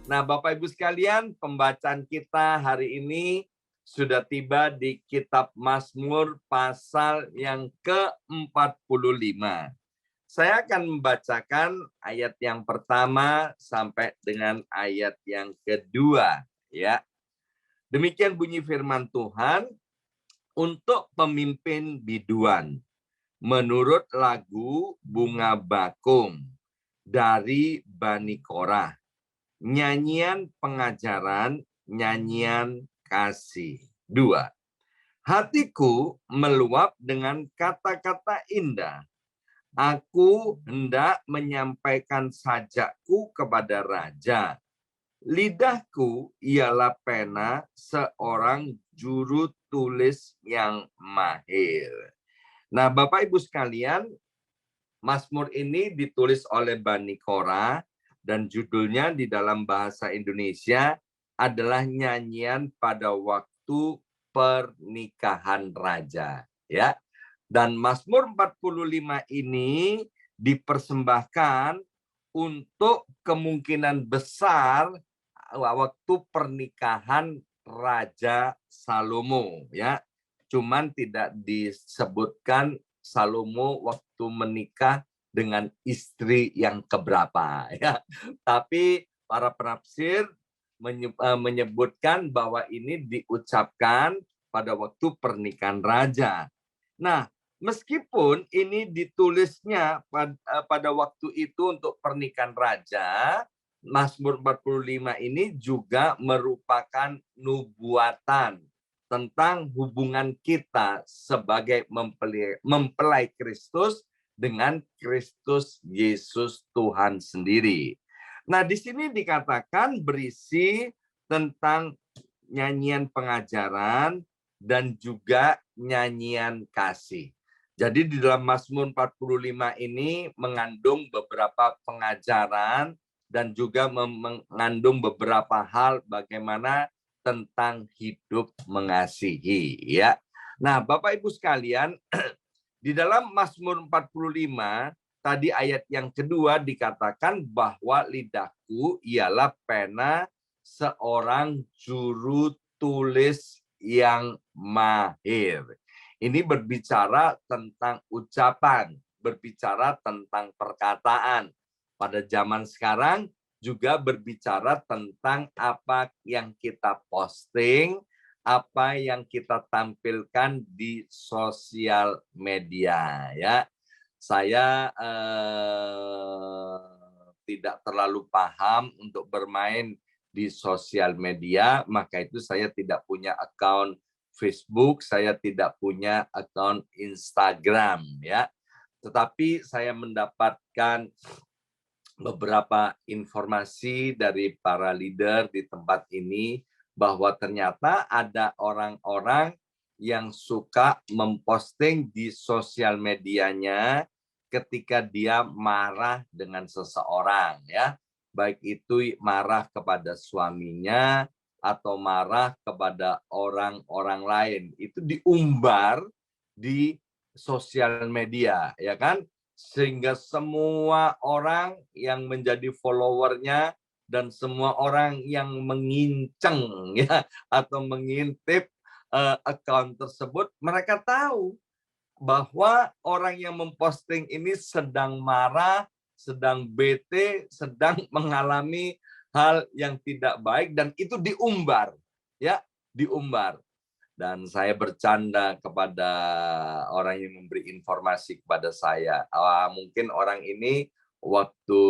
Nah, Bapak Ibu sekalian, pembacaan kita hari ini sudah tiba di kitab Mazmur pasal yang ke-45. Saya akan membacakan ayat yang pertama sampai dengan ayat yang kedua, ya. Demikian bunyi firman Tuhan untuk pemimpin biduan menurut lagu Bunga Bakung dari Bani Korah. Nyanyian pengajaran, nyanyian kasih. 2. Hatiku meluap dengan kata-kata indah. Aku hendak menyampaikan sajakku kepada raja. Lidahku ialah pena seorang juru tulis yang mahir. Nah, Bapak Ibu sekalian, Mazmur ini ditulis oleh Bani Korah dan judulnya di dalam bahasa Indonesia adalah nyanyian pada waktu pernikahan raja, ya. Dan Mazmur 45 ini dipersembahkan untuk kemungkinan besar waktu pernikahan Raja Salomo, ya. Cuman tidak disebutkan Salomo waktu menikah dengan istri yang keberapa, ya. Tapi para penafsir menyebutkan bahwa ini diucapkan pada waktu pernikahan raja. Nah, meskipun ini ditulisnya pada waktu itu untuk pernikahan raja, Mazmur 45 ini juga merupakan nubuatan tentang hubungan kita sebagai mempelai Kristus dengan Kristus Yesus Tuhan sendiri. Nah, di sini dikatakan berisi tentang nyanyian pengajaran dan juga nyanyian kasih. Jadi di dalam Mazmur 45 ini mengandung beberapa pengajaran dan juga mengandung beberapa hal bagaimana tentang hidup mengasihi, ya. Nah, Bapak Ibu sekalian, di dalam Mazmur 45 tadi ayat yang kedua dikatakan bahwa lidahku ialah pena seorang juru tulis yang mahir. Ini berbicara tentang ucapan, berbicara tentang perkataan. Pada zaman sekarang juga berbicara tentang apa yang kita posting, apa yang kita tampilkan di sosial media, ya. Saya tidak terlalu paham untuk bermain di sosial media, maka itu saya tidak punya akun Facebook, saya tidak punya akun Instagram, ya. Tetapi saya mendapatkan beberapa informasi dari para leader di tempat ini bahwa ternyata ada orang-orang yang suka memposting di sosial medianya ketika dia marah dengan seseorang, ya. Baik itu marah kepada suaminya atau marah kepada orang-orang lain. Itu diumbar di sosial media, ya kan? Sehingga semua orang yang menjadi followernya dan semua orang yang menginceng, ya, atau mengintip account tersebut, mereka tahu bahwa orang yang memposting ini sedang marah, sedang bete, sedang mengalami hal yang tidak baik dan itu diumbar, ya, diumbar. Dan saya bercanda kepada orang yang memberi informasi kepada saya. Mungkin orang ini waktu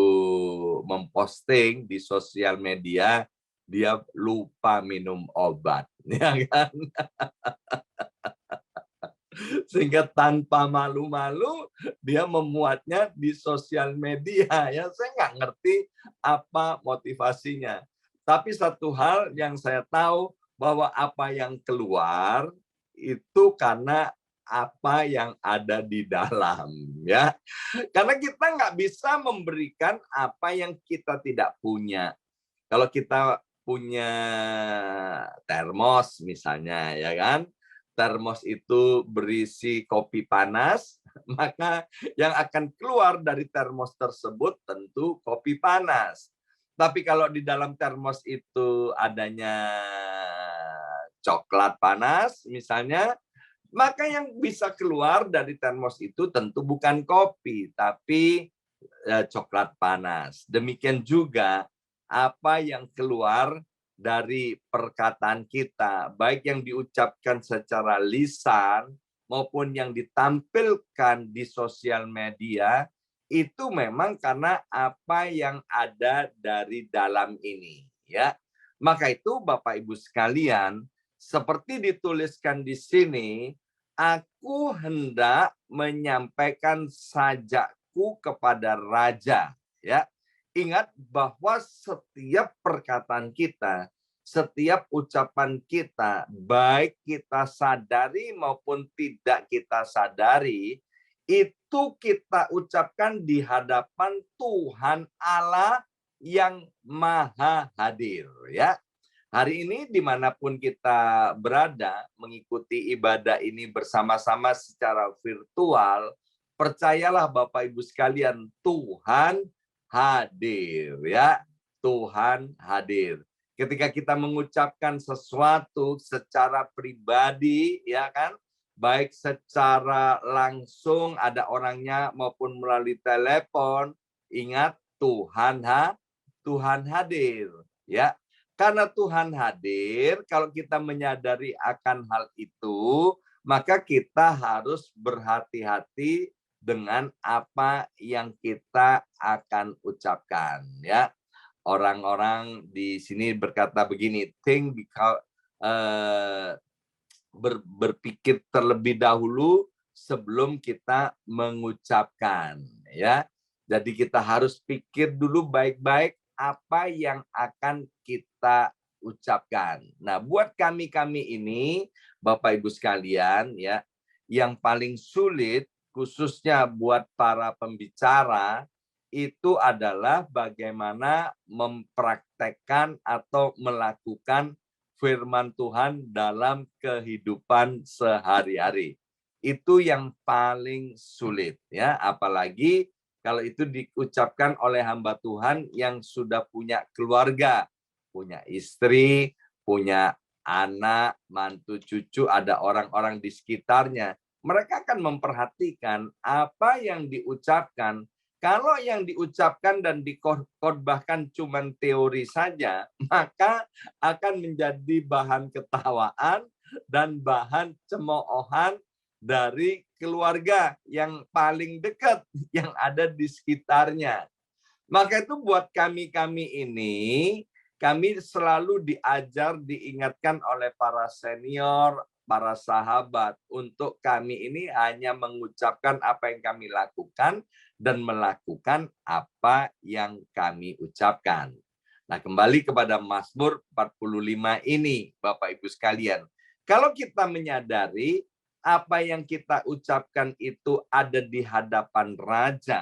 memposting di sosial media, dia lupa minum obat, ya kan? Sehingga tanpa malu-malu dia memuatnya di sosial media. Ya, saya nggak ngerti apa motivasinya. Tapi satu hal yang saya tahu bahwa apa yang keluar itu karena apa yang ada di dalam, ya. Karena kita nggak bisa memberikan apa yang kita tidak punya. Kalau kita punya termos misalnya, ya kan, termos itu berisi kopi panas, maka yang akan keluar dari termos tersebut tentu kopi panas. Tapi kalau di dalam termos itu adanya coklat panas misalnya, maka yang bisa keluar dari termos itu tentu bukan kopi, tapi coklat panas. Demikian juga apa yang keluar dari perkataan kita, baik yang diucapkan secara lisan maupun yang ditampilkan di sosial media, itu memang karena apa yang ada dari dalam ini, ya. Maka itu Bapak Ibu sekalian, seperti dituliskan di sini, aku hendak menyampaikan sajakku kepada raja, ya. Ingat bahwa setiap perkataan kita, setiap ucapan kita, baik kita sadari maupun tidak kita sadari, itu kita ucapkan di hadapan Tuhan Allah yang Maha Hadir, ya. Hari ini dimanapun kita berada mengikuti ibadah ini bersama-sama secara virtual, percayalah Bapak Ibu sekalian, Tuhan hadir, ya. Tuhan hadir. Ketika kita mengucapkan sesuatu secara pribadi, ya kan, baik secara langsung ada orangnya maupun melalui telepon, ingat Tuhan hadir, ya. Karena Tuhan hadir, kalau kita menyadari akan hal itu, maka kita harus berhati-hati dengan apa yang kita akan ucapkan, ya. Orang-orang di sini berkata begini, berpikir terlebih dahulu sebelum kita mengucapkan, ya. Jadi kita harus pikir dulu baik-baik apa yang akan kita ucapkan. Nah, buat kami-kami ini, Bapak Ibu sekalian, ya, yang paling sulit khususnya buat para pembicara itu adalah bagaimana mempraktekkan atau melakukan firman Tuhan dalam kehidupan sehari-hari. Itu yang paling sulit, ya, apalagi kalau itu diucapkan oleh hamba Tuhan yang sudah punya keluarga, punya istri, punya anak, mantu, cucu, ada orang-orang di sekitarnya. Mereka akan memperhatikan apa yang diucapkan. Kalau yang diucapkan dan dikhotbahkan cuma teori saja, maka akan menjadi bahan ketawaan dan bahan cemoohan dari keluarga yang paling dekat yang ada di sekitarnya. Maka itu buat kami-kami ini, kami selalu diajar, diingatkan oleh para senior, para sahabat, untuk kami ini hanya mengucapkan apa yang kami lakukan dan melakukan apa yang kami ucapkan. Nah, kembali kepada Mazmur 45 ini, Bapak Ibu sekalian. Kalau kita menyadari apa yang kita ucapkan itu ada di hadapan Raja,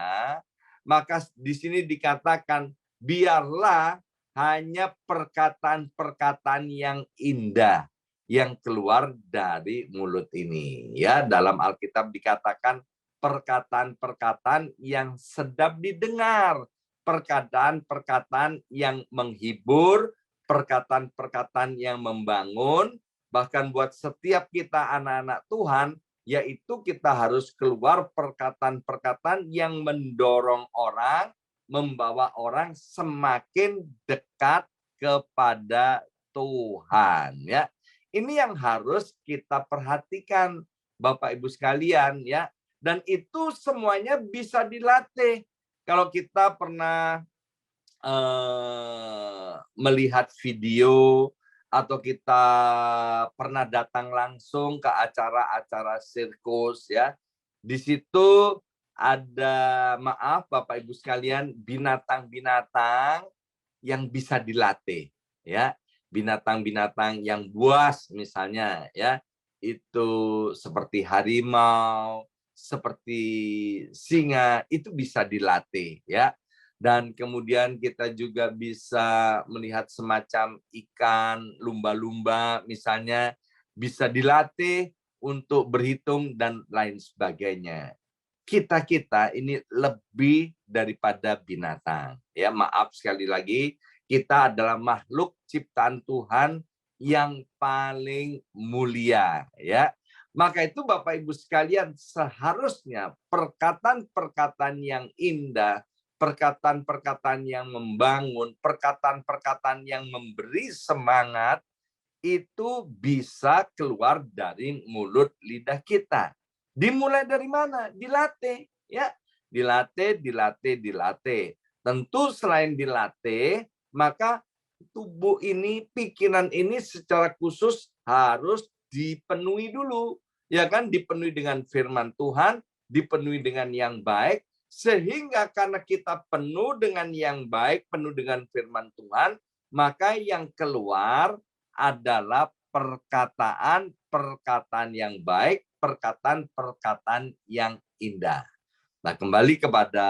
maka di sini dikatakan, biarlah hanya perkataan-perkataan yang indah yang keluar dari mulut ini. Ya, dalam Alkitab dikatakan perkataan-perkataan yang sedap didengar, perkataan-perkataan yang menghibur, perkataan-perkataan yang membangun, bahkan buat setiap kita anak-anak Tuhan, yaitu kita harus keluar perkataan-perkataan yang mendorong orang, membawa orang semakin dekat kepada Tuhan, ya. Ini yang harus kita perhatikan Bapak Ibu sekalian, ya. Dan itu semuanya bisa dilatih. Kalau kita pernah melihat video atau kita pernah datang langsung ke acara-acara sirkus, ya. Di situ ada, maaf Bapak Ibu sekalian, binatang-binatang yang bisa dilatih, ya. Binatang-binatang yang buas misalnya, ya. Itu seperti harimau, seperti singa, itu bisa dilatih, ya. Dan kemudian kita juga bisa melihat semacam ikan, lumba-lumba misalnya, bisa dilatih untuk berhitung dan lain sebagainya. kita ini lebih daripada binatang. Ya, maaf sekali lagi, kita adalah makhluk ciptaan Tuhan yang paling mulia, ya. Maka itu Bapak Ibu sekalian, seharusnya perkataan-perkataan yang indah, perkataan-perkataan yang membangun, perkataan-perkataan yang memberi semangat itu bisa keluar dari mulut lidah kita. Dimulai dari mana? Dilatih, ya. Dilatih, dilatih, dilatih. Tentu selain dilatih, maka tubuh ini, pikiran ini secara khusus harus dipenuhi dulu. Ya kan? Dipenuhi dengan firman Tuhan, dipenuhi dengan yang baik, sehingga karena kita penuh dengan yang baik, penuh dengan firman Tuhan, maka yang keluar adalah perkataan-perkataan yang baik, perkataan-perkataan yang indah. Nah, kembali kepada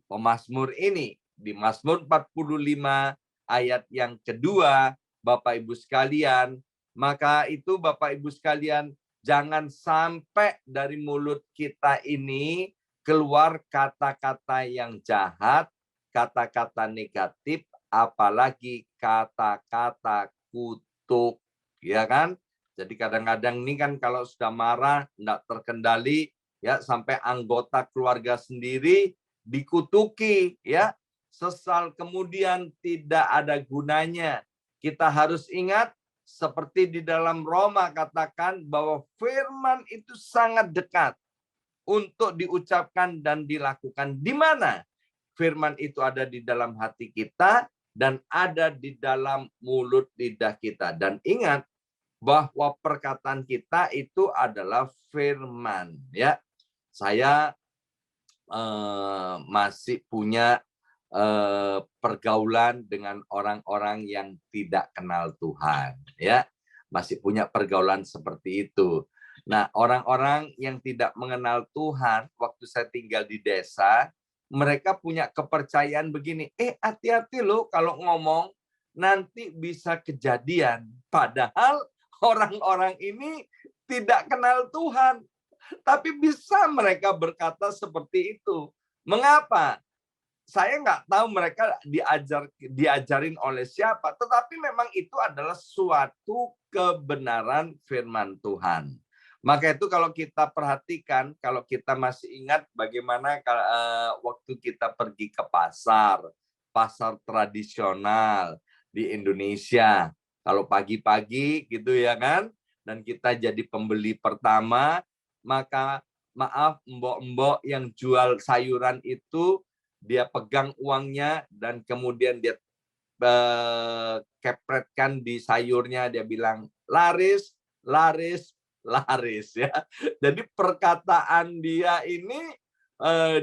pemazmur ini. Di Mazmur 45 ayat yang kedua, Bapak Ibu sekalian, maka itu Bapak Ibu sekalian, jangan sampai dari mulut kita ini keluar kata-kata yang jahat, kata-kata negatif, apalagi kata-kata kutuk, ya kan? Jadi kadang-kadang ini kan kalau sudah marah, tidak terkendali, ya sampai anggota keluarga sendiri dikutuki, ya sesal kemudian tidak ada gunanya. Kita harus ingat seperti di dalam Roma katakan bahwa firman itu sangat dekat untuk diucapkan dan dilakukan. Di mana firman itu ada di dalam hati kita dan ada di dalam mulut lidah kita. Dan ingat bahwa perkataan kita itu adalah firman, ya. Saya masih punya pergaulan dengan orang-orang yang tidak kenal Tuhan, ya. Masih punya pergaulan seperti itu. Nah, orang-orang yang tidak mengenal Tuhan, waktu saya tinggal di desa, mereka punya kepercayaan begini, hati-hati loh kalau ngomong, nanti bisa kejadian. Padahal orang-orang ini tidak kenal Tuhan. Tapi bisa mereka berkata seperti itu. Mengapa? Saya nggak tahu mereka diajarin oleh siapa, tetapi memang itu adalah suatu kebenaran firman Tuhan. Maka itu kalau kita perhatikan, kalau kita masih ingat bagaimana waktu kita pergi ke pasar tradisional di Indonesia, kalau pagi-pagi gitu ya kan, dan kita jadi pembeli pertama, maka maaf mbok-mbok yang jual sayuran itu dia pegang uangnya dan kemudian dia kepretkan di sayurnya, dia bilang laris, laris, laris, ya. Jadi perkataan dia ini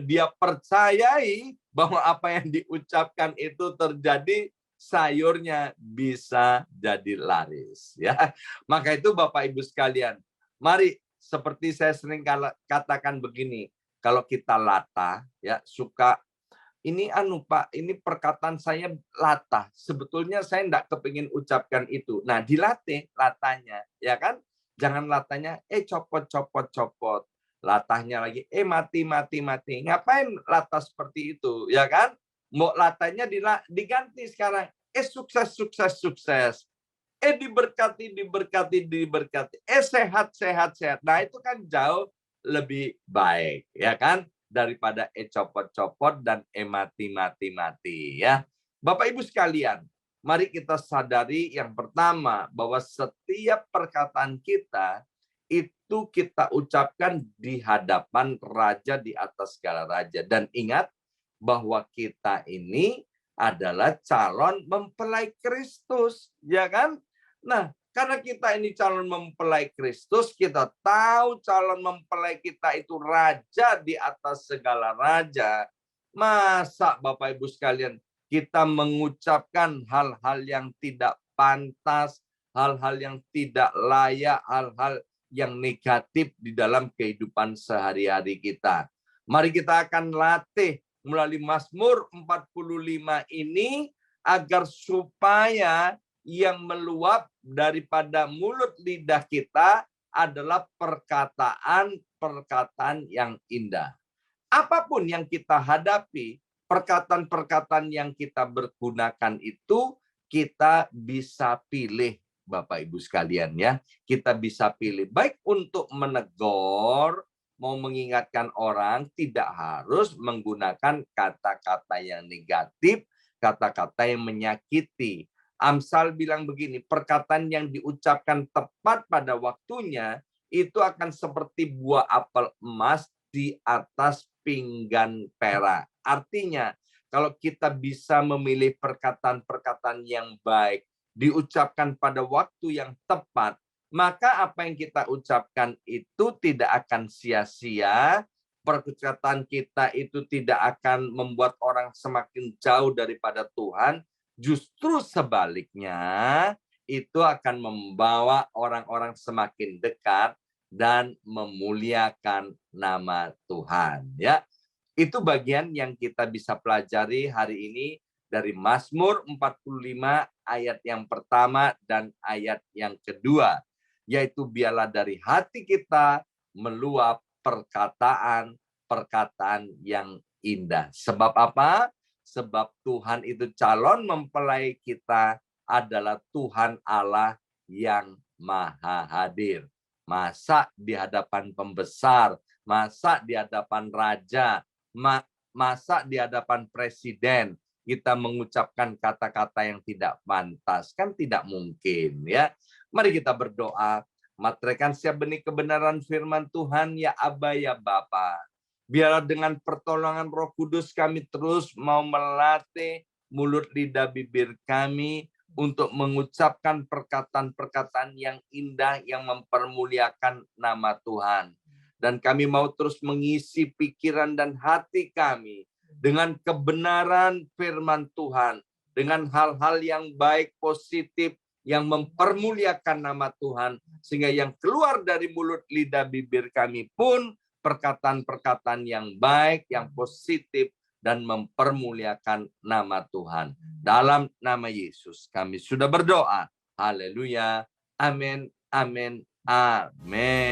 dia percayai bahwa apa yang diucapkan itu terjadi, sayurnya bisa jadi laris, ya. Maka itu Bapak Ibu sekalian, mari seperti saya sering katakan begini, kalau kita latah, ya suka ini Pak, ini perkataan saya latah. Sebetulnya saya enggak kepingin ucapkan itu. Nah, dilatih latahnya, ya kan? Jangan latahnya, copot, copot, copot. Latahnya lagi, mati, mati, mati. Ngapain latah seperti itu, ya kan? Mau latahnya diganti sekarang. Sukses, sukses, sukses. Diberkati, diberkati, diberkati. Sehat, sehat, sehat. Nah, itu kan jauh lebih baik, ya kan? Daripada copot-copot dan mati, mati, mati, ya. Bapak Ibu sekalian, mari kita sadari yang pertama bahwa setiap perkataan kita itu kita ucapkan di hadapan raja di atas segala raja. Dan ingat bahwa kita ini adalah calon mempelai Kristus, ya kan? Nah, karena kita ini calon mempelai Kristus, kita tahu calon mempelai kita itu raja di atas segala raja. Masa Bapak Ibu sekalian, kita mengucapkan hal-hal yang tidak pantas, hal-hal yang tidak layak, hal-hal yang negatif di dalam kehidupan sehari-hari kita. Mari kita akan latih melalui Mazmur 45 ini agar supaya yang meluap daripada mulut lidah kita adalah perkataan-perkataan yang indah. apapun yang kita hadapi, perkataan-perkataan yang kita bergunakan itu kita bisa pilih, Bapak Ibu sekalian ya. Kita bisa pilih baik untuk menegur, mau mengingatkan orang, tidak harus menggunakan kata-kata yang negatif, kata-kata yang menyakiti. Amsal bilang begini, perkataan yang diucapkan tepat pada waktunya itu akan seperti buah apel emas di atas pinggan perak. Artinya, kalau kita bisa memilih perkataan-perkataan yang baik, diucapkan pada waktu yang tepat, maka apa yang kita ucapkan itu tidak akan sia-sia, perkataan kita itu tidak akan membuat orang semakin jauh daripada Tuhan, justru sebaliknya, itu akan membawa orang-orang semakin dekat dan memuliakan nama Tuhan. Ya, itu bagian yang kita bisa pelajari hari ini dari Mazmur 45 ayat yang pertama dan ayat yang kedua, yaitu biarlah dari hati kita meluap perkataan-perkataan yang indah. Sebab apa? Sebab Tuhan itu calon mempelai kita adalah Tuhan Allah yang maha hadir. Masa di hadapan pembesar, masa di hadapan raja, masa di hadapan presiden kita mengucapkan kata-kata yang tidak pantas, kan tidak mungkin ya. Mari kita berdoa, materaikan siap benih kebenaran firman Tuhan, ya Aba ya Bapa. Biarlah dengan pertolongan Roh Kudus kami terus mau melatih mulut lidah bibir kami untuk mengucapkan perkataan-perkataan yang indah yang mempermuliakan nama Tuhan. Dan kami mau terus mengisi pikiran dan hati kami dengan kebenaran firman Tuhan, dengan hal-hal yang baik, positif, yang mempermuliakan nama Tuhan, sehingga yang keluar dari mulut lidah bibir kami pun perkataan-perkataan yang baik, yang positif, dan mempermuliakan nama Tuhan. Dalam nama Yesus kami sudah berdoa. Haleluya. Amin. Amin. Amin.